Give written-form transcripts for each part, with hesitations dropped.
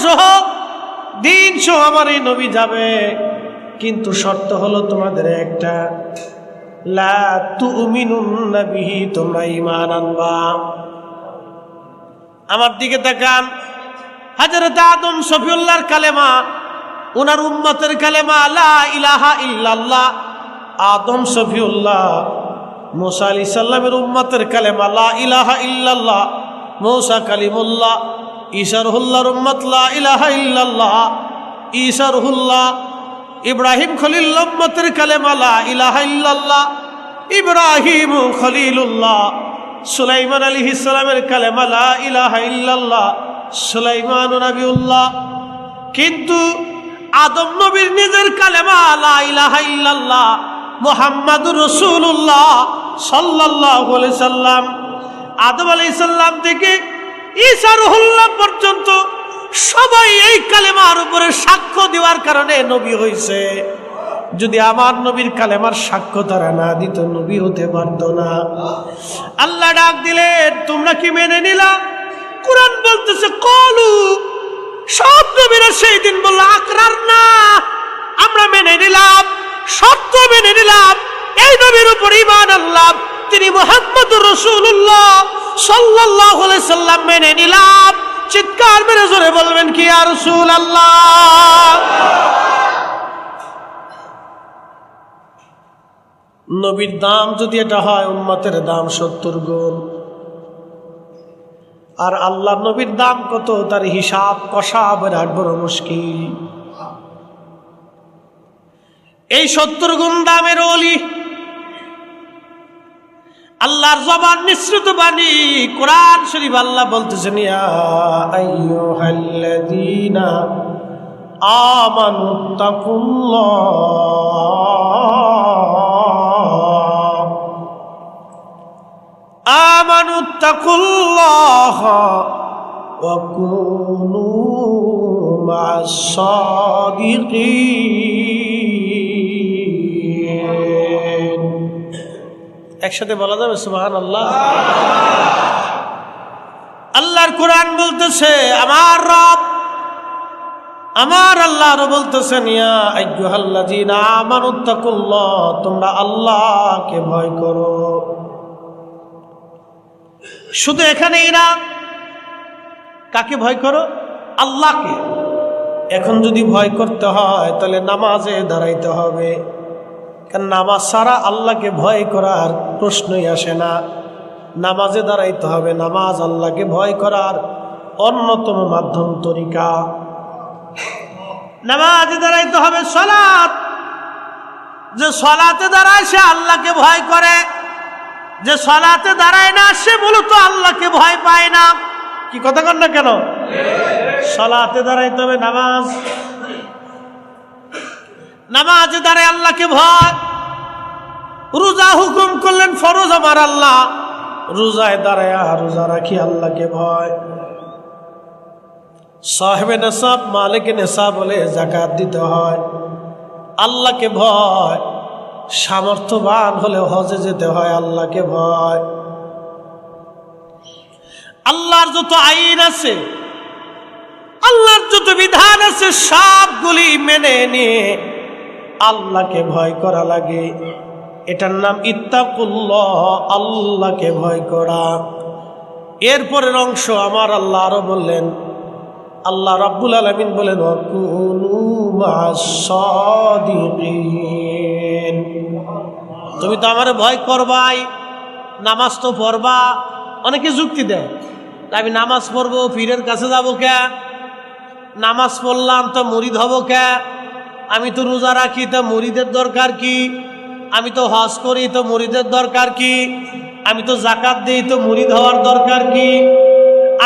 সহ দিন সহ আমার এই নবী যাবে, কিন্তু শর্ত হলো তোমাদের একটা, লা তুমিনুন্না বিহি, তোমরা ঈমান আনবা। আমার দিকে তাকান, হযরত আদম শফিউল্লাহর কালেমা, ওনার উম্মতের কালেমা লা ইলাহা ইল্লাল্লাহ। আদম শফিউল্লাহ, মুসা আলাইহিস সালামের উম্মতের কালেমা লা ইলাহা ইল্লাল্লাহ। মুসা কালিমুল্লাহ, ঈসা রুহুল্লাহর উম্মত লা ইলাহা ইল্লাল্লাহ। ঈসা রুহুল্লাহ, ইব্রাহিম খলিল উম্মতের কালেমা লা ইলাহা ইল্লাল্লাহ। ইব্রাহিম খলিলুল্লাহ, সুলাইমান আলাইহিস সালামের কালেমা লা ইলাহা ইল্লাল্লাহ। সুলাইমান নবিউল্লাহ। কিন্তু আদম নবীর নিজের কালেমা লা ইলাহা ইল্লাল্লাহ মুহাম্মাদুর রাসূলুল্লাহ সাল্লাল্লাহু আলাইহি সাল্লাম। আদম আলাইহিস সালাম থেকে ঈসা রুহুল্লাহ পর্যন্ত সবাই এই কালেমার উপরে সাক্ষ্য দেওয়ার কারণে নবী হয়েছে। যদি আমার নবীর কালেমার সাক্ষ্য তারা না দিত, নবী হতে পারত না। আল্লাহ ডাক দিলেন, তোমরা কি মেনে নিলা? কুরআন বলতেছে কলু, সব নবীরা সেই দিন বলল আকরারনা, আমরা মেনে নিলাম, সত্য মেনে নিলাম, এই নবীর উপর ঈমান আনলাম, তিনি মুহাম্মদুর রাসূলুল্লাহ সাল্লাল্লাহু আলাইহি সাল্লাম মেনে নিলাম। চিৎকার মেরে জোরে বলবেন কি ইয়া রাসূলুল্লাহ। নবীর দাম যদি এটা হয়, উম্মতের দাম 70 গুণ। আর আল্লাহ নবীর দাম কত, তার হিসাব কষা বিরাট বড় মুশকিল। এই 70 গুণ দামের ওলি, আল্লাহর জবান নিঃসৃত বাণী কোরআন শরীফ। আল্লাহ বলতেছেন, ইয়া আইয়ুহাল্লাযীনা আমানুত্তাকুল্লাহ ওয়া কুনু মা'আস সাদিকিন। একসাথে বলা যাবে সুবহানাল্লাহ। আল্লাহর কোরআন বলতেছে, আমার রব, আমার আল্লাহ বলতেছেন, ইয়া আইয়ুহাল্লাযীনা আমানুত্তাকুল্লাহ, তোমরা আল্লাহকে ভয় করো। শুধু এখানেই না, কাকে ভয় করো? আল্লাহকে। এখন যদি ভয় করতে হয় তাহলে নামাজে দাঁড়াইতে হবে, কারণ নামাজ ছাড়া আল্লাহকে ভয় করার প্রশ্নই আসে না। নামাজে দাঁড়াইতে হবে। নামাজ আল্লাহকে ভয় করার অন্যতম মাধ্যম, তরিকা। নামাজে দাঁড়াইতে হবে। সালাত, যে সালাতে দাঁড়ায় সে আল্লাহকে ভয় করে, যে সালাতে দাঁড়ায় না সে মূলত আল্লাহকে ভয় পায় না। কি কথা কন না কেন? সালাতে দাঁড়াইতে হবে। নামাজে দাঁড়ায় আল্লাহকে ভয়। রোজা হুকুম করলেন ফরজ আমার আল্লাহ, রোজায় দাঁড়ায় রোজা রাখি আল্লাহকে ভয়। সাহেবে নেশাব, মালিকে নেশাব বলে যাকাত দিতে হয়, আল্লাহকে ভয়। সামর্থ্যবান হলে হজে যেতে হয়, আল্লাহকে ভয়। আল্লাহর যত আইন আছে, আল্লাহর যত বিধান আছে, সবগুলি মেনে নিয়ে আল্লাহকে ভয় করা লাগে। এটার নাম ইত্তাকুল্লাহ, আল্লাহকে ভয় করা। এরপরের অংশ আমার আল্লাহ আরো বললেন, আল্লাহ রাব্বুল আলামিন বলেন, ওয়াকুনু মা'আস সাদিকিন। তুমি তো আমারে ভয় করবাই, নামাজ তো পড়বা। অনেকে যুক্তি দেয়, আমি নামাজ পড়বো, পীরের কাছে যাবো কে? নামাজ পড়লাম তো মুরিদ হব কে? আমি তো রোজা রাখি, তো মুরিদের দরকার কি? আমি তো হজ করি, তো মুরিদের দরকার কি? আমি তো যাকাত দিই, তো মুরিদ হওয়ার দরকার কি?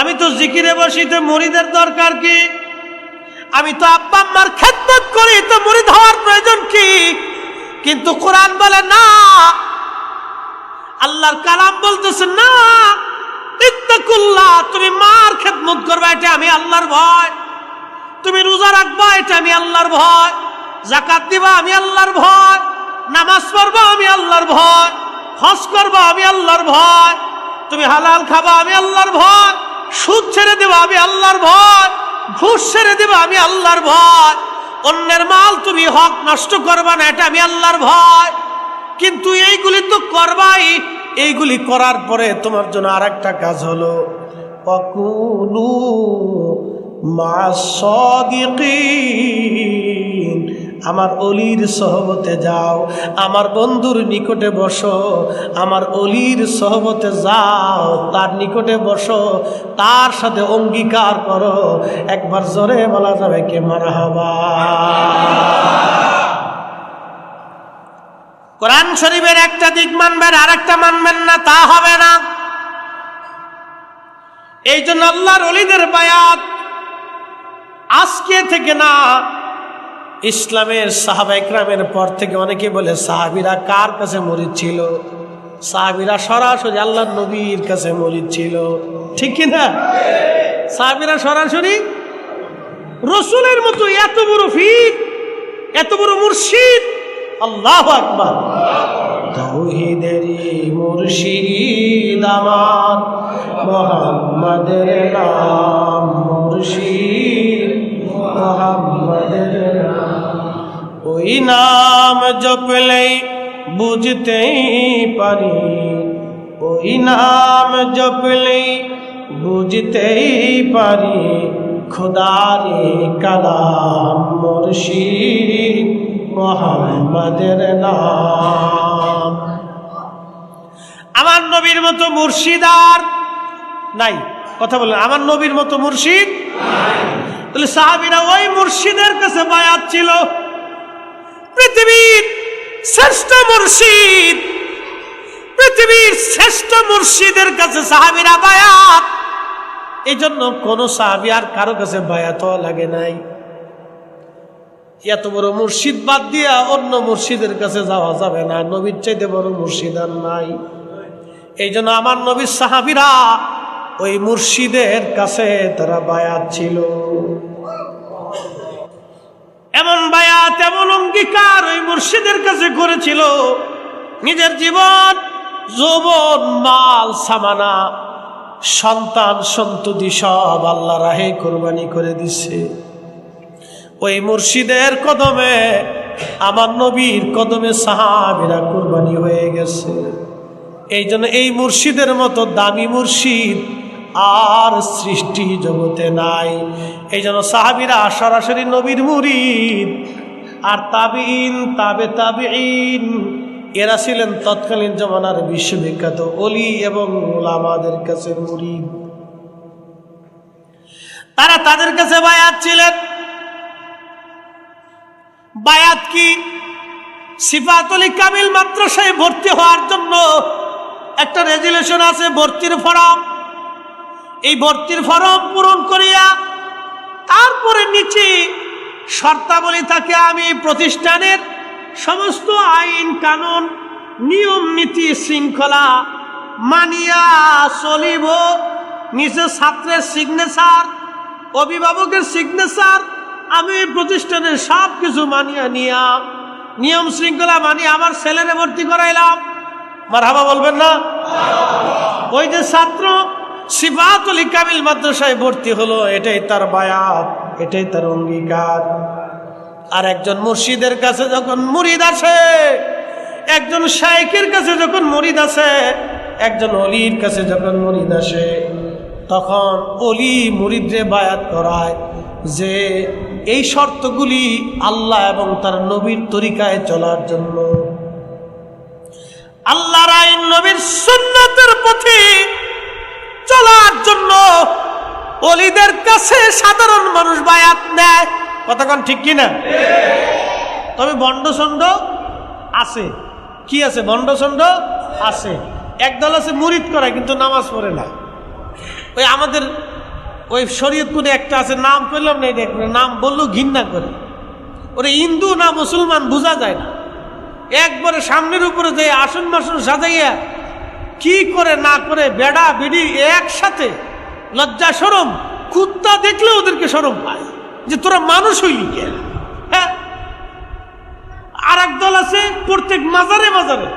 আমি তো জিকিরে বসি, তো মুরিদের দরকার কি? আমি তো আব্বা আম্মার খেদমত করি, তো মুরিদ হওয়ার প্রয়োজন কি? কিন্তু কোরআন বলে না, আল্লাহর কালাম বলতেছে না, ইত্তাকুল্লাহ, তুমি মার খেদমত করবা, এটা আমি আল্লাহর ভয়। তুমি রোজা রাখবা, এটা আমি আল্লাহর ভয়। যাকাত দিবা, আমি আল্লাহর ভয়। নামাজ পড়বা, আমি আল্লাহর ভয়। হজ করবা, আমি আল্লাহর ভয়। তুমি হালাল খাবা, আমি আল্লাহর ভয়। সুদ ছেড়ে দেবা, আমি আল্লাহর ভয়। ঘুষ ছেড়ে দিবা, আমি আল্লাহর ভয়। অন্যের মাল তুমি হক নষ্ট করবা না, এটা আমি আল্লাহর ভয়। কিন্তু এইগুলি তো করবাই। এইগুলি করার পরে তোমার জন্য আর একটা কাজ হলো, ফাকুনু মা'আস সাদিকিন, আমার অলির সহবতে যাও, আমার বন্ধুর নিকটে বসো, আমার অলির সহবতে যাও, তার নিকটে বসো, তার সাথে অঙ্গীকার করো। একবার জোরে বলা যাবে কে মারহাবা। কোরআন শরীফের একটা দিক মানবেন আর একটা মানবেন না, তা হবে না। এই জন্য আল্লাহর ওলিদের বায়াত আজকে থেকে না, ইসলামের সাহাবা ইকরামের পর থেকে। অনেকে বলে সাহাবীরা কার কাছে মুরিদ ছিল? সাহাবীরা সরাসরি আল্লাহর নবীর কাছে মুরিদ ছিল, ঠিক কি না? সাহাবীরা সরাসরি রাসূলের মতো এত বড় পীর, এত বড় মুর্শিদ। আল্লাহু আকবার। তাওহীদেরই মুর্শিদ আমার, মুহাম্মাদের নাম মুর্শিদ, মুহাম্মাদের নাম। ওই নাম জপলেই বুঝতেই পারি, ওই নাম জপলেই বুঝতেই পারি, খোদারে কালাম মুর্শিদ, মুহাম্মাদের নাম। আমার নবীর মতো মুর্শিদ আর নাই। কথা বলেন, আমার নবীর মতো মুর্শিদ নাই। তাহলে সাহাবীরা ওই মুর্শিদের কাছে বায়াত ছিল। পৃথিবীর শ্রেষ্ঠ মুর্শিদ, পৃথিবীর শ্রেষ্ঠ মুর্শিদের কাছে সাহাবীরা বায়াত। এই জন্য কোন সাহাবী আর কারো কাছে বায়াত লাগে নাই। এত বড় মুর্শিদ বাদ দিয়া অন্য মুর্শিদের কাছে যাওয়া যাবে না। নবীর চাইতে বড় মুর্শিদ আর নাই। এই জন্য আমার নবীর সাহাবীরা ওই মুর্শিদের কাছে তারা বায়াত ছিল। এমন বায়াত, এমন অঙ্গীকার ওই মুর্শিদের কাছে করেছিল, নিজের জীবন, যৌবন, মাল, সামানা, সন্তান সন্ততি সব আল্লাহ রাহে কোরবানি করে দিছে। ওই মুর্শিদের কদমে, আমার নবীর কদমে সাহাবীরা কোরবানি হয়ে গেছে। এই জন্য এই মুর্শিদের মতো দামি মুর্শিদ আর সৃষ্টি জগতে নাই। এই জন্য সাহাবীরা সরাসরি নবীর মুরিদ। আর তাবিঈন, তাবে তাবিঈন, এরা ছিলেন তৎকালীন জমানার বিশ্ববিখ্যাত ওলি এবং উলামাদের কাছে মুরিদ। তারা তাদের কাছে বায়াত ছিলেন। বায়াত কি? সিফাতুল কামিল মাদ্রাসায় ভর্তি হওয়ার জন্য একটা রেজুলেশন আছে, ভর্তির ফরম। এই ভর্তির ফরম পূরণ করিয়া তারপরে নিচে শর্তাবলী থাকে, আমি প্রতিষ্ঠানের সমস্ত আইন কানুন, নিয়ম নীতি শৃঙ্খলা মানিয়া চলিব। নিচে ছাত্রের সিগনেচার, অভিভাবকের সিগনেচার, আমি প্রতিষ্ঠানের সব কিছু মানিয়া নিয়া, নিয়ম শৃঙ্খলা মানিয়ে আমার ছেলেরে ভর্তি করাইলাম। মারহাবা বলবেন না? ওই যে ছাত্র সিফাতুল কামিল মাদ্রাসায় ভর্তি হলো, এটাই তার বায়াত, এটাই তার অঙ্গীকার। আর একজন মুর্শিদের কাছে যখন মুরিদ আসে, একজন শাইখের কাছে যখন মুরিদ আসে, একজন অলির কাছে যখন মুরিদ আসে, তখন অলি মুরিদরে বায়াত করায় যে এই শর্তগুলি আল্লাহ এবং তার নবীর তরিকায় চলার জন্য, আল্লাহর আইন নবীর সুন্নতের পথে চলার জন্য ওলিদের কাছে সাধারণ মানুষ বায়াত নেয়। কতক্ষণ ঠিক কিনা? তবে বন্ডসন্ড আছে। কি আছে? বন্ডসন্ড আছে। একদল আছে মুরিদ করে কিন্তু নামাজ পড়ে না। ওই আমাদের ওই শরীয়তপুরে একটা আছে, নাম পেলাম না, নাম বললেও ঘৃণা করে। ওরে হিন্দু না মুসলমান বোঝা যায় না। একবারে সামনের উপরে যে আসন বাসন সাজাইয়া কি করে না করে, বেড়া বেড়ি একসাথে, লজ্জা শরম, কুত্তা দেখলে ওদেরকে শরম পায় যে তোরা মানুষ হইলি কেন। হ্যাঁ, আর এক দল আছে প্রত্যেক মাজারে মাজারে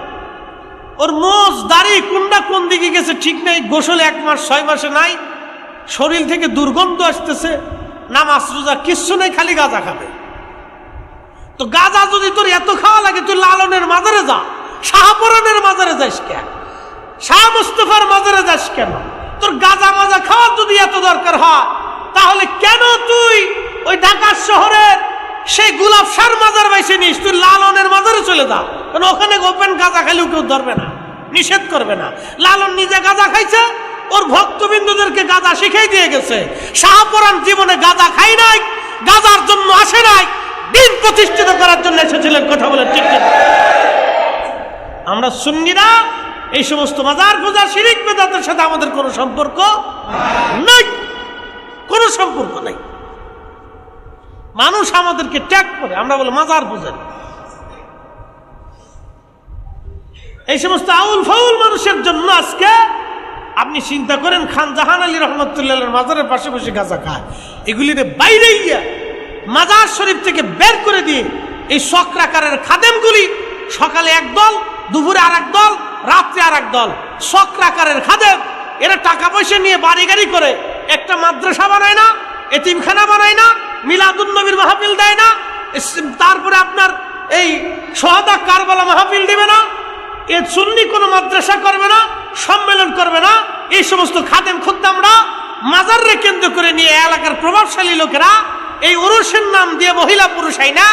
ওর মোজ দাড়ি কোনটা কোন দিকে গেছে ঠিক নাই, গোসল 1 মাস 6 মাসে নাই, শরীর থেকে দুর্গন্ধ আসতেছে, নামাজ রোজা কিচ্ছু নেই, খালি গাঁজা খাবে। তো গাঁজা যদি তোর এত খাওয়া লাগে, তুই লালনের মাজারে যা, শাহপরানের মাজারে যাস কেন, শাহ মুস্তফার মাজারে যাস কেন? তোর গাঁজা মাজা খাওয়ার যদি এত দরকার হয়, তাহলে কেন তুই ওই ঢাকা শহরের সেই গোলাপ শাহর মাজার বাইসে নিস? তুই লালনের মাজারে চলে যা, কারণ ওখানে ওপেন গাঁজা খাইলেও কেউ ধরবে না, নিষেধ করবে না। লালন নিজে গাঁজা খাইছে, ওর ভক্তবিন্দুদেরকে গাঁজা শিখাই দিয়ে গেছে। শাহপরান জীবনে গাঁজা খাই নাই, গাঁজার জন্য আসে নাই, দিন প্রতিষ্ঠিত করার জন্য এসেছিলেন। কথা বলে ঠিক না? আমরা সুন্নিরা এই সমস্ত মাজার পূজা শিরিক বেদাতের সাথে আমাদের কোনো সম্পর্ক নাই, কোনো সম্পর্ক নাই। মানুষ আমাদেরকে ট্যাগ করে, আমরা বলি মাজার পূজা। এই সমস্ত আউল ফাউল মানুষের জন্য আজকে আপনি চিন্তা করেন, খান জাহান আলী রহমতুল্লাহ মাজারের পাশে বসে গাঁজা খায়, এগুলির বাইরে গিয়া মাজার শরীফ থেকে বের করে দিয়ে এই চক্রাকারের খাদেমগুলি সকালে একদল, দুপুরে আর এক দল, রাত্রে আর এক দল, চক্রাকারের খাদেম। এরা টাকা পয়সা নিয়ে বাড়ি গাড়ি করে একটা মাদ্রাসা বানায় না, এতিমখানা বানায় না, মিলাদুন নবীর মাহফিল দেয় না, তারপরে আপনার এই সোহাদা কারবালা মাহফিল দিবে না, এ সুন্নি কোনো মাদ্রাসা করবে না, সম্মেলন করবে না। এই সমস্ত খাদেম খুদ্দামরা মাজাররে কেন্দ্র করে নিয়ে এলাকার প্রভাবশালী লোকেরা এই উরুসের নাম দিয়ে মহিলা পুরুষ আইনা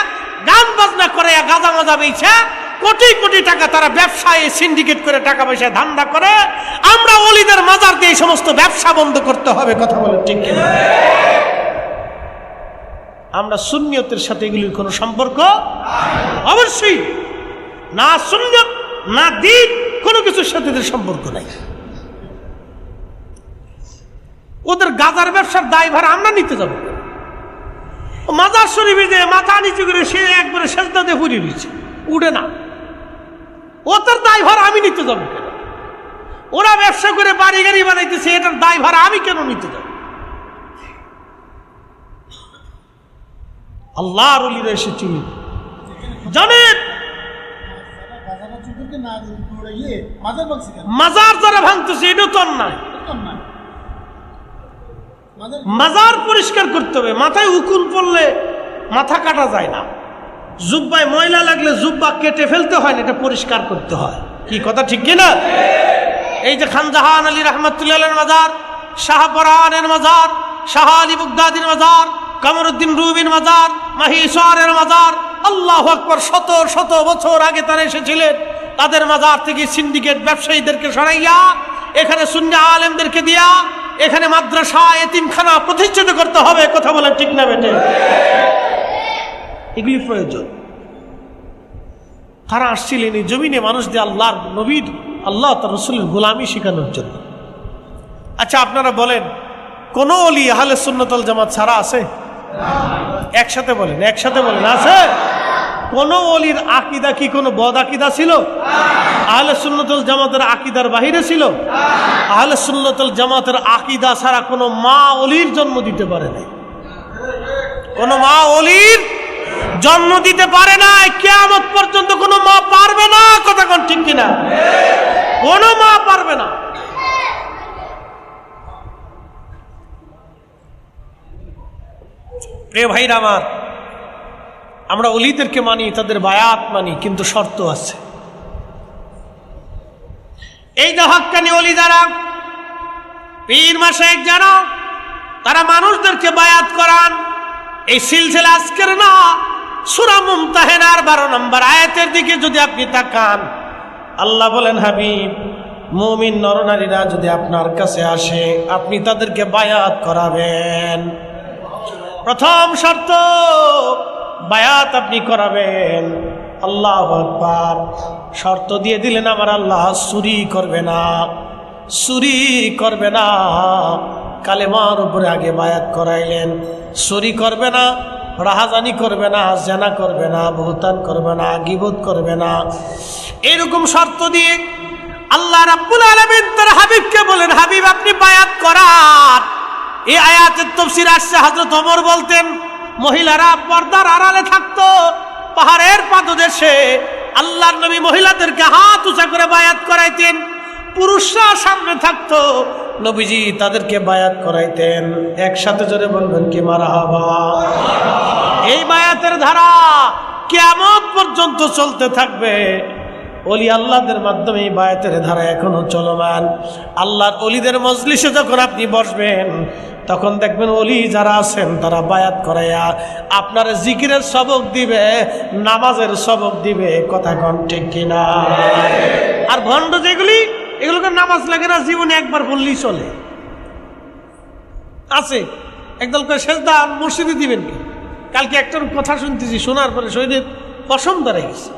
গান বাজনা করে, গাঁজা মাজা বেচে কোটি কোটি টাকা তারা ব্যবসায় সিন্ডিকেট করে টাকা পয়সা ধান্দা করে। আমরা ওলিদের মাজার দিয়ে এই সমস্ত ব্যবসা বন্ধ করতে হবে। কথা বলে ঠিক কিনা? আমরা সুন্নিয়তের সাথে এগুলির কোনো সম্পর্ক অবশ্যই না, সুন্নিয়ত না দিন, কোনো কিছুর সাথে এদের সম্পর্ক নাই। ওদের গাজার ব্যবসার দায়ভার আমরা নিতে যাব? মাজার শরীফে যে মাথা নিচু করে সে একবারে সেজদাতে ফুরিয়ে দিচ্ছে, উঠে না, ওদের দায়ভার আমি নিতে যাব কেন? ওরা ব্যবসা করে বাড়ি গাড়ি বানাইতেছে, এটার দায়ভার আমি কেন নিতে যাব? আল্লাহর ওলিরা এসে চিনি জানেন, মাজার যারা ভাঙতেছে এটা তো অন্যায়। মাজার পরিষ্কার করতে হবে, মাথায় উকুন পড়লে মাথা কাটা যায় না, জুব্বায় ময়লা লাগলে জুব্বা কেটে ফেলতে হয় না, এটা পরিষ্কার করতে হয়। কি কথা ঠিক কিনা? এই যে খান জাহান আলী রহমতুল্লাহ মাজার, শাহপরানের মাজার, শাহ আলী বুগদাদির মাজার, কামরুদ্দিন রুবির মাজার, মাহিসরের মাজার, আল্লাহু আকবার, শত শত বছর আগে তারা এসেছিলেন। তাদের মাজার থেকে সিন্ডিকেট ব্যবসায়ীদেরকে সরাইয়া এখানে সুন্নি আলেমদেরকে দিয়া এখানে মাদ্রাসা, এতিমখানা প্রতিষ্ঠিত করতে হবে। কথা বলে ঠিক না বেটে? এগুলি প্রয়োজন। তারা আসছিলেন এই জমিনে মানুষদের আল্লাহর নবীর, আল্লাহ তার রাসূলের গোলামি শেখানোর জন্য। আচ্ছা আপনারা বলেন, কোন ওলি আহলে সুন্নাত ওয়াল জামাত ছাড়া আছে? একসাথে বলেন, একসাথে বলেন, আছে? কোন ওলির আকীদা কি কোনো বদ আকীদা ছিল? আহলে সুন্নাত ওয়াল জামাতের আকীদার বাহিরে ছিল? আহলে সুন্নাত ওয়াল জামাতের আকীদা ছাড়া কোনো মা ওলির জন্ম দিতে পারে না, কোনো মা ওলির জন্ম দিতে পারে না, কিয়ামত পর্যন্ত কোনো মা পারবে না। কথা কোন ঠিক কিনা? কোনো মা পারবে না। প্রিয় ভাইরা আমার, আমরা ওলিদেরকে মানি, তাদের বায়াত মানি, কিন্তু শর্ত আছে। এই যে হক্কানি ওলি যারা, পীর মাশায়েখ যারা, তারা মানুষদেরকে বায়াত করান, এই সিলসিলা আজকের না, সূরা মুমতাহিনার 12 নম্বর আয়াতের দিকে যদি আপনি তাকান, আল্লাহ বলেন, হাবিব, মুমিন নরনারীরা যদি আপনার কাছে আসে, আপনি তাদেরকে বায়াত করাবেন। প্রথম শর্ত, বায়াত আপনি করাবেন। আল্লাহু আকবার। শর্ত দিয়ে দিলেন আমার আল্লাহ, চুরি করবে না, চুরি করবে না। কালেমার উপরে আগে বায়াত করাইলেন, চুরি করবে না, রাহাজানি করবে না, জেনা করবে না, বহুতান করবে না, গীবত করবে না। এরকম শর্ত দিয়ে আল্লাহ রাব্বুল আলামিন তার হাবিবকে বলেন, হাবিব আপনি বায়াত করান। এই আয়াতের তাফসীর আসছে, হযরত ওমর বলতেন, মহিলারা পর্দার আড়ালে থাকতো, পাহাড়ের পাদদেশে আল্লাহর নবী মহিলাদেরকে হাত উঁচা করে বায়াত করাইতেন, পুরুষরা সামনে থাকতো, নবীজি তাদেরকে বায়াত করাইতেন। একসাথে জোরে বলবেন কি মারহাবা। এই বায়াতের ধারা কিয়ামত পর্যন্ত চলতে থাকবে। ওলি আল্লাহদের মাধ্যমে এই বায়াতের ধারা এখনো চলমান। আল্লাহর ওলিদের মজলিসে যখন আপনি বসবেন তখন দেখবেন ওলি যারা আছেন তারা বায়াত করাইয়া আপনার জিকিরের সবক দিবে, নামাজের সবক দিবে। কথা কোন ঠিক কিনা? আর ভণ্ড যেগুলি, এগুলোকে নামাজ লাগে না, জীবনে একবার বললেই চলে। আছে একদল করে সেজদা মসজিদে দিবেন কি? কালকে একটার কথা শুনতেছি, শোনার পরে শরীরে পশম দাঁড়িয়ে গেছে।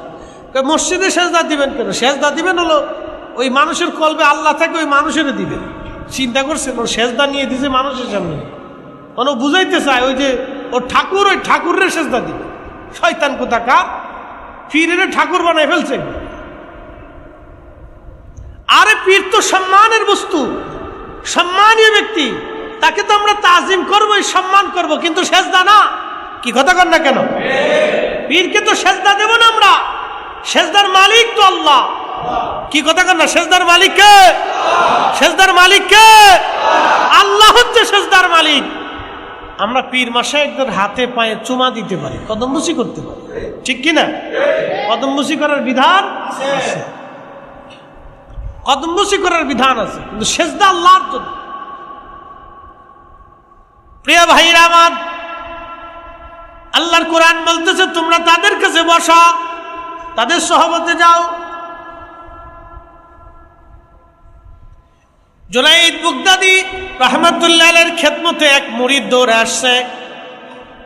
মসজিদে সেজদা দিবেন কেন? সেজদা দিবেন হলো ওই মানুষের কলবে আল্লাহ থাকে, ওই মানুষের দিবেন। চিন্তা করছেন ও সেজদা নিয়ে দিছে মানুষের সামনে, ও বুঝাইতে চায় ওই যে ও ঠাকুর, ওই ঠাকুরের সেজদা দিবে। শয়তান কোথাকার, পীরের ঠাকুর বানায় ফেলছে। আরে পীর তো সম্মানের বস্তু, সম্মানীয় ব্যক্তি, তাকে তো আমরা তাজিম করবো, সম্মান করব, কিন্তু সেজদা না। কি কথা কর না কেন? পীরকে তো সেজদা দেব না আমরা, সেজদার মালিক তো আল্লাহ। কি কথা কর না? সেজদার মালিক কে? সেজদার মালিক কে? আল্লাহ হচ্ছে সেজদার মালিক। আমরা পীর মাশায়েখদের হাতে পায়ে চুমা দিতে পারি, কদমবুসি করতে পারি, ঠিক কি না? কদমবুসি করার বিধান আছে, কদমবুসি করার বিধান আছে, কিন্তু সেজদা আল্লাহর জন্য। প্রিয় ভাইরা আমার, আল্লাহর কোরআন বলতেছে তোমরা তাদের কাছে বসো, তাদের সহবতে যাও। জুনাইদ বাগদাদী রাহমাতুল্লাহ আলাইহির খেদমতে এক মুরিদ দৌড়ে আসছে।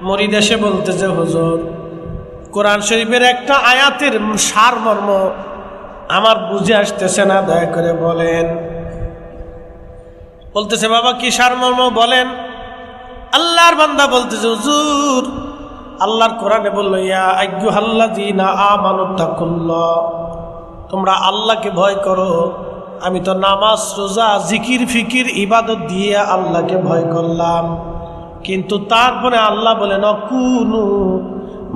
মুরিদ এসে বলতেছে, হুজুর, কোরআন শরীফের একটা আয়াতের সারমর্ম আমার বুঝে আসতেছে না, দয়া করে বলেন। বলতেছে, বাবা কি সারমর্ম বলেন? আল্লাহর বান্দা বলতেছে, হুজুর, আল্লাহর কোরআনে বলল, ইয়া আইয়ুহাল্লাযীনা আমানুত্তাকুল্লাহ, তোমরা আল্লাহকে ভয় করো। আমি তো নামাজ, রোজা, জিকির, ফিকির, ইবাদত দিয়ে আল্লাহকে ভয় করলাম, কিন্তু তারপরে আল্লাহ বলেন অকুনু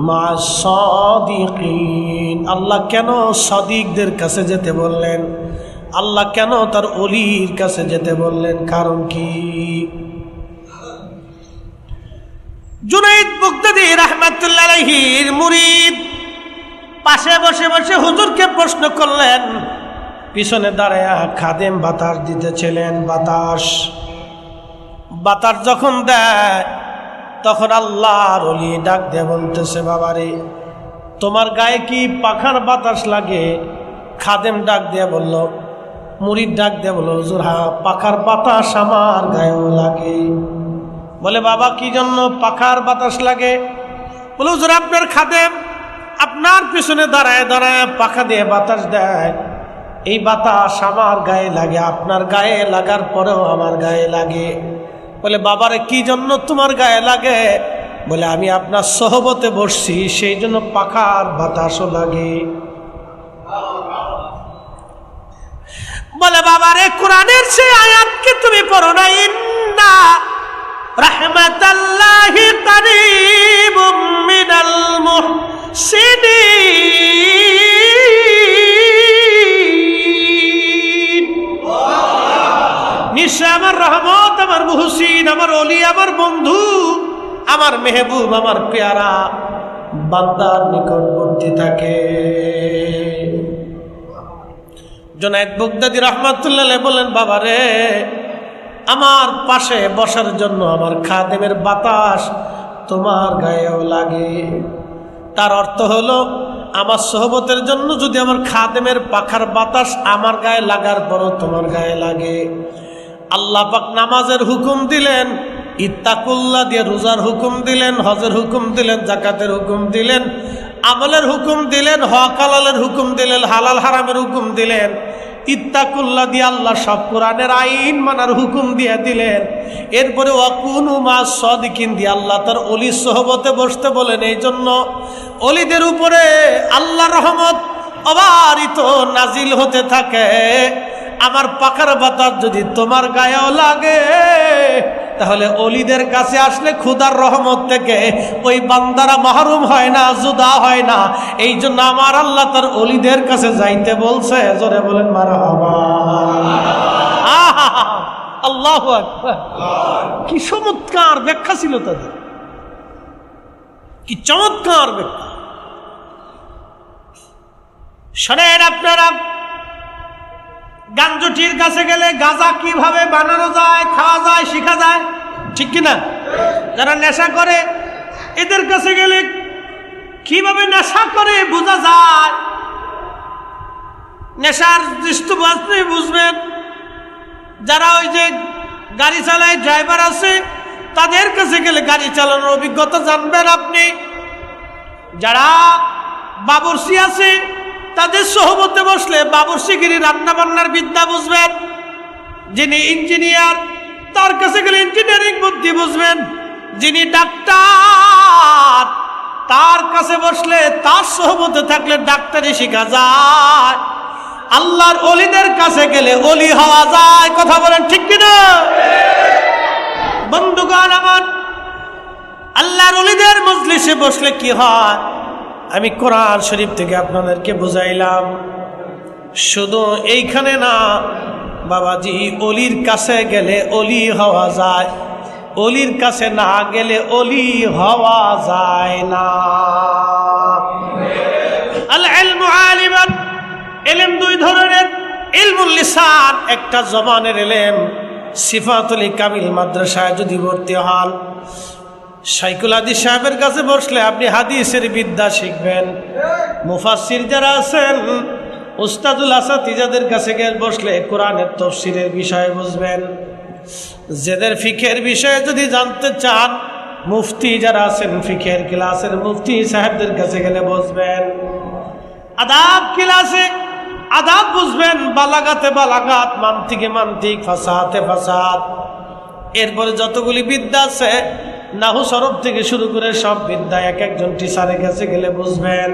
মা'আস সাদিকিন। আল্লাহ কেন সাদিকদের কাছে যেতে বললেন? আল্লাহ কেন তার ওলির কাছে যেতে বললেন? কারণ কি? জুনাইদ বাগদাদী রাহমাতুল্লাহ আলাইহির মুরিদ পাশে বসে বসে হুজুরকে প্রশ্ন করলেন। পিছনে দাঁড়ায়া খাদেম বাতাস দিতেছিলেন। বাতাস যখন দেয় তখন আল্লাহর ওলি ডাক দিয়ে বলতেছে, বাবারে তোমার গায়ে কি পাখার বাতাস লাগে? খাদেম ডাক দিয়ে বলল, মুরিদ ডাক দিয়ে বলল, হুজুর হ্যাঁ, পাখার বাতাস আমার গায়েও লাগে। বলে, বাবা কি জন্য পাখার বাতাস লাগে? বলে, হুজুর আপনার খাদেম আপনার পিছনে দাঁড়ায় দাঁড়ায় পাখা দিয়ে বাতাস দেয়, এই বাতাস আমার গায়ে লাগে, আপনার গায়ে লাগার পরেও আমার গায়ে লাগে। বলে, বাবারে কি জন্য তোমার গায়ে লাগে? বলে, আমি আপনার সহবতে বসছি, সেই জন্য পাখার বাতাসও লাগে। বলে, বাবারে কোরআনের সেই আয়াতকে তুমি পড়ো না, ইন্না রাহমাতাল্লাহি কারীবুম মিনাল মুহসিনিন। নিশ্চয় আমার রহমত, আমার মুহসিন, আমার ওলি, আমার বন্ধু, আমার মেহবুব, আমার পেয়ারা বান্দার নিকটবর্তী থাকে। জুনাইদ বাগদাদী রাহমাতুল্লাহ আলাইহি বলেন, বাবারে আমার পাশে বসার জন্য আমার খাদেমের বাতাস তোমার গায়েও লাগে। তার অর্থ হলো, আমার সহবতের জন্য যদি আমার খাদেমের পাখার বাতাস আমার গায়ে লাগার পরও তোমার গায়ে লাগে। আল্লাহ পাক নামাজের হুকুম দিলেন, ইত্তাকুল্লাহ দিয়ে রোজার হুকুম দিলেন, হজের হুকুম দিলেন, যাকাতের হুকুম দিলেন, আমলের হুকুম দিলেন, হক হালালের হুকুম দিলেন, হালাল হারামের হুকুম দিলেন। ইত্তাকুল্লাহ দিয়ে আল্লাহ সব কোরআনের আইন মানার হুকুম দিয়ে দিলেন। এরপরে ওয়াকুনু মা'আস সাদিকিন দিয়ে আল্লাহ তার ওলির সহবতে বসতে বলেন। এই জন্য ওলিদের উপরে আল্লাহর রহমত অবারিত নাজিল হতে থাকে। আমার পাখার বাতাস যদি তোমার গায়েও লাগে, তাহলে ওলিদের কাছে আসলে খোদার রহমত থেকে ওই বান্দারা মাহরুম হয় না, জুদা হয় না। এই জন্য আমার আল্লাহ তার ওলিদের কাছে যাইতে বলছে। জোরে বলেন মারহাবা। আল্লাহু আকবার। কি চমৎকার ব্যাখ্যা ছিল তাদের, কি চমৎকার ব্যাখ্যা। শোনেন আপনারা, গাঞ্জটির কাছে গেলে গাঁজা কিভাবে বানানো যায়, খাওয়া যায়, শিখা যায়, ঠিক কিনা? যারা নেশা করে এদের কাছে গেলে কিভাবে নেশা করে বোঝা যায়। নেশার দৃষ্টিবাস্তে বুঝবেন। যারা ওই যে গাড়ি চালায়, ড্রাইভার আছে, তাদের কাছে গেলে গাড়ি চালানোর অভিজ্ঞতা জানবেন আপনি। যারা বাবুর্চি আছে, তাদের সহবতে বসলে বাবুর্চিগিরি রান্না বান্নার বিদ্যা বুঝবেন। যিনি ইঞ্জিনিয়ার, তার কাছে গেলে ইঞ্জিনিয়ারিং বুদ্ধি বুঝবেন। যিনি ডাক্তার, তার কাছে বসলে, তার সহবতে থাকলে ডাক্তারি শেখা যায়। আল্লাহর ওলিদের কাছে গেলে ওলি হওয়া যায়। কথা বলেন ঠিক কিনা? বন্ধুগণ আমার, আল্লাহর ওলিদের মজলিসে বসলে কি হয়, আমি কোরআন শরীফ থেকে আপনাদেরকে বুঝাইলাম। শুধু এইখানে না বাবাজি, অলির কাছে গেলে অলি হওয়া যায়, অলির কাছে না গেলে অলি হওয়া যায় না। আল ইলমু আলিমান, ইলম দুই ধরনের। ইলমুল লিসান, একটা জবানের ইলম। সিফাতুল কামিল মাদ্রাসায় যদি ভর্তি হন, শাইখুল হাদিস সাহেবের কাছে বসলে আপনি হাদিসের বিদ্যা শিখবেন। মুফাসসির যারা আছেন, উস্তাদুল আসাতিজাদের কাছে গিয়ে বসলে কোরআনের তাফসীরের বিষয় বুঝবেন। যাদের ফিকহের বিষয়ে যদি জানতে চান, মুফতি যারা আছেন, ফিকহের ক্লাসের মুফতি সাহেবদের কাছে গেলে বুঝবেন। আদাব ক্লাসে আদাব বুঝবেন, বালাগাতে বালাগাত, মান্তিকে মান্তিক, ফাসাহাতে ফাসাহাত। এরপরে যতগুলি বিদ্যা আছে, নাহু সরফ থেকে শুরু করে সব বিদ্যা এক একজন টিচারের কাছে গেলে বুঝবেন।